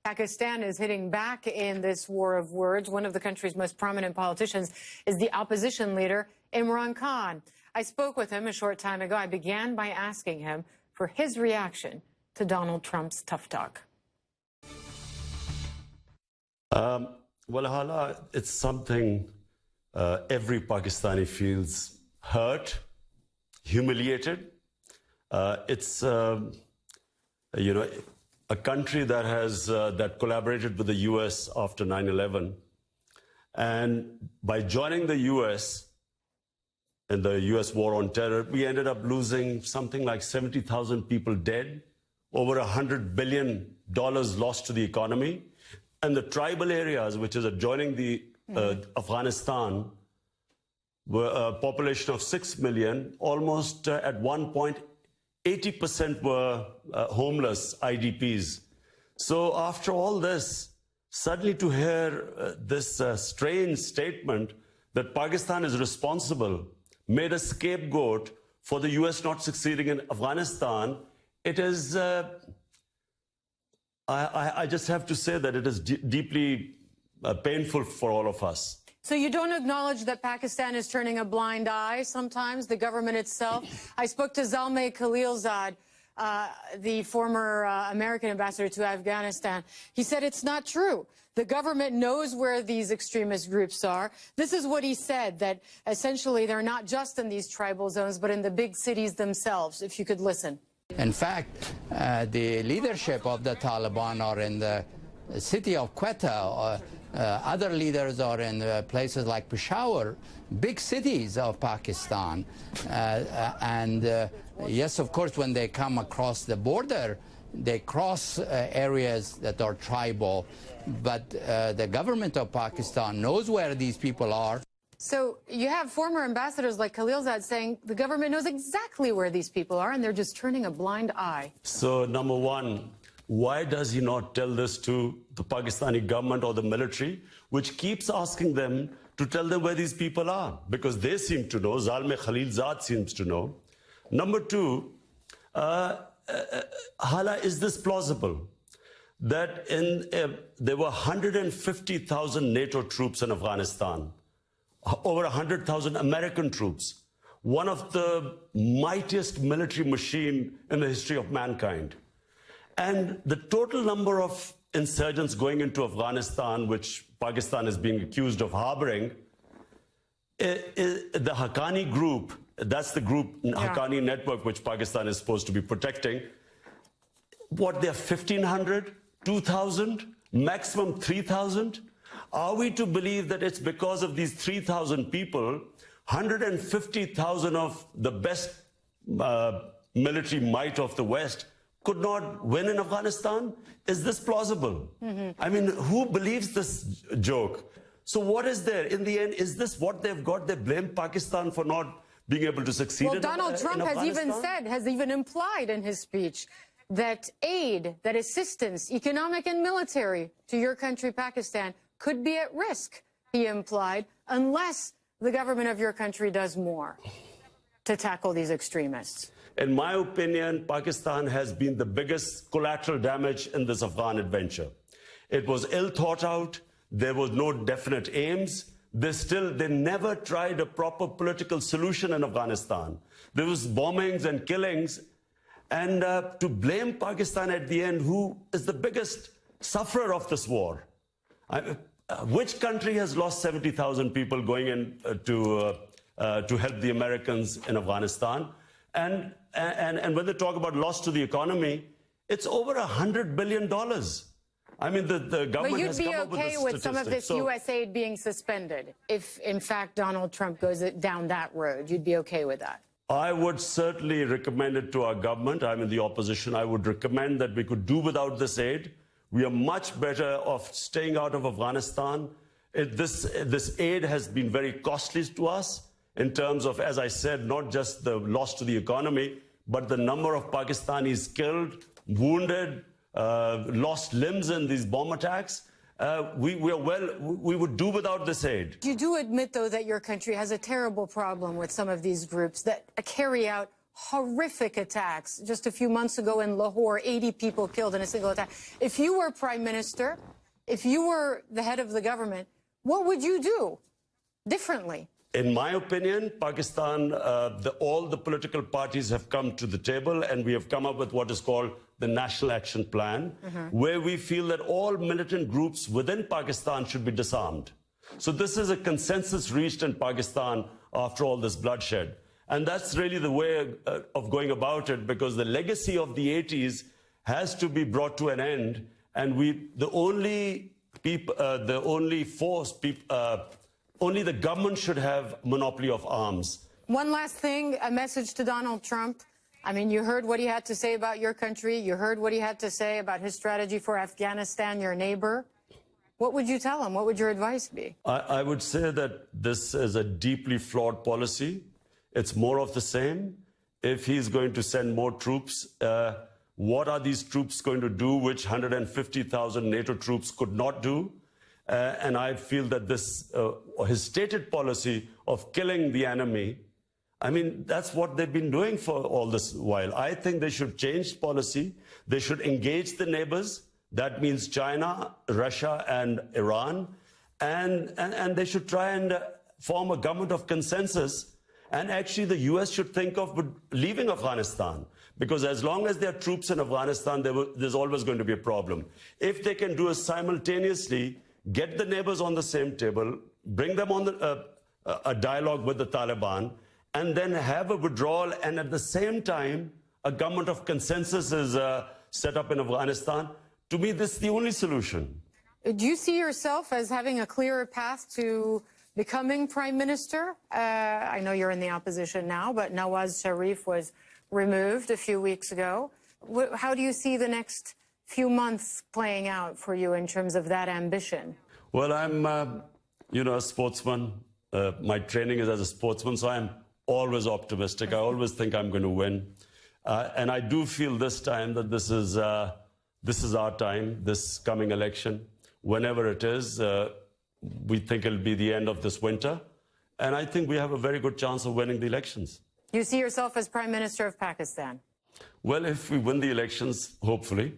Pakistan is hitting back in this war of words. One of the country's most prominent politicians is the opposition leader, Imran Khan. I spoke with him a short time ago. I began by asking him for his reaction to Donald Trump's tough talk. Well, Hala, it's something every Pakistani feels hurt, humiliated. It's, a country that has that collaborated with the U.S. after 9/11, and by joining the U.S. in the U.S. war on terror, we ended up losing something like 70,000 people dead, over $100 billion lost to the economy, and the tribal areas, which is adjoining the Afghanistan, were a population of 6 million, almost at one point 80% were homeless IDPs. So after all this, suddenly to hear this strange statement that Pakistan is responsible, made a scapegoat for the US not succeeding in Afghanistan, it is, I just have to say that it is deeply painful for all of us. So you don't acknowledge that Pakistan is turning a blind eye sometimes, the government itself? I spoke to Zalmay Khalilzad, the former American ambassador to Afghanistan. He said it's not true. The government knows where these extremist groups are. This is what he said, that essentially they're not just in these tribal zones, but in the big cities themselves, if you could listen. In fact, the leadership of the Taliban are in the city of Quetta, other leaders are in places like Peshawar, big cities of Pakistan. Yes, of course, when they come across the border, they cross areas that are tribal. But the government of Pakistan knows where these people are. So you have former ambassadors like Khalilzad saying the government knows exactly where these people are and they're just turning a blind eye. So, number one, why does he not tell this to the Pakistani government or the military, which keeps asking them to tell them where these people are? Because they seem to know, Zalmay Khalilzad seems to know. Number two, Hala, is this plausible? That there were 150,000 NATO troops in Afghanistan, over 100,000 American troops, one of the mightiest military machine in the history of mankind. And the total number of insurgents going into Afghanistan, which Pakistan is being accused of harboring, the Haqqani group, that's the group, Haqqani network, which Pakistan is supposed to be protecting, what, they're 1,500, 2,000, maximum 3,000? Are we to believe that it's because of these 3,000 people, 150,000 of the best military might of the West could not win in Afghanistan? Is this plausible? I mean, who believes this joke? So what is there? In the end, is this what they've got? They blame Pakistan for not being able to succeed in Afghanistan? Well, Donald Trump has even said, has even implied in his speech that aid, that assistance, economic and military, to your country, Pakistan, could be at risk, he implied, unless the government of your country does more to tackle these extremists. In my opinion, Pakistan has been the biggest collateral damage in this Afghan adventure. It was ill thought out. There was no definite aims. They never tried a proper political solution in Afghanistan. There was bombings and killings. And to blame Pakistan at the end, who is the biggest sufferer of this war? Which country has lost 70,000 people going in to help the Americans in Afghanistan? And when they talk about loss to the economy, it's over $100 billion. I mean, the government has come up with this statistic. But you'd be okay with some of this U.S. aid being suspended if, in fact, Donald Trump goes down that road? You'd be okay with that? I would certainly recommend it to our government. I'm in the opposition. I would recommend that we could do without this aid. We are much better off staying out of Afghanistan. This aid has been very costly to us in terms of, as I said, not just the loss to the economy, but the number of Pakistanis killed, wounded, lost limbs in these bomb attacks. We would do without this aid. You do admit, though, that your country has a terrible problem with some of these groups that carry out horrific attacks. Just a few months ago in Lahore, 80 people killed in a single attack. If you were prime minister, if you were the head of the government, what would you do differently? In my opinion, Pakistan, all the political parties have come to the table, and we have come up with what is called the National Action Plan, where we feel that all militant groups within Pakistan should be disarmed. So this is a consensus reached in Pakistan after all this bloodshed. And that's really the way of going about it, because the legacy of the 80s has to be brought to an end. And only the government should have monopoly of arms. One last thing, a message to Donald Trump. I mean, you heard what he had to say about your country. You heard what he had to say about his strategy for Afghanistan, your neighbor. What would you tell him? What would your advice be? I would say that this is a deeply flawed policy. It's more of the same. If he's going to send more troops, what are these troops going to do which 150,000 NATO troops could not do? And I feel that his stated policy of killing the enemy, I mean, that's what they've been doing for all this while. I think they should change policy. They should engage the neighbors. That means China, Russia, and Iran. And they should try and form a government of consensus. And actually, the US should think of leaving Afghanistan. Because as long as there are troops in Afghanistan, there's always going to be a problem. If they can do it simultaneously, get the neighbors on the same table, bring them on a dialogue with the Taliban, and then have a withdrawal, and at the same time, a government of consensus is set up in Afghanistan. To me, this is the only solution. Do you see yourself as having a clearer path to becoming prime minister? I know you're in the opposition now, but Nawaz Sharif was removed a few weeks ago. How do you see the next few months playing out for you in terms of that ambition? Well, I'm, a sportsman. My training is as a sportsman, so I'm always optimistic. I always think I'm going to win. And I do feel this time that this is our time, this coming election. Whenever it is, we think it'll be the end of this winter. And I think we have a very good chance of winning the elections. You see yourself as Prime Minister of Pakistan? Well, if we win the elections, hopefully.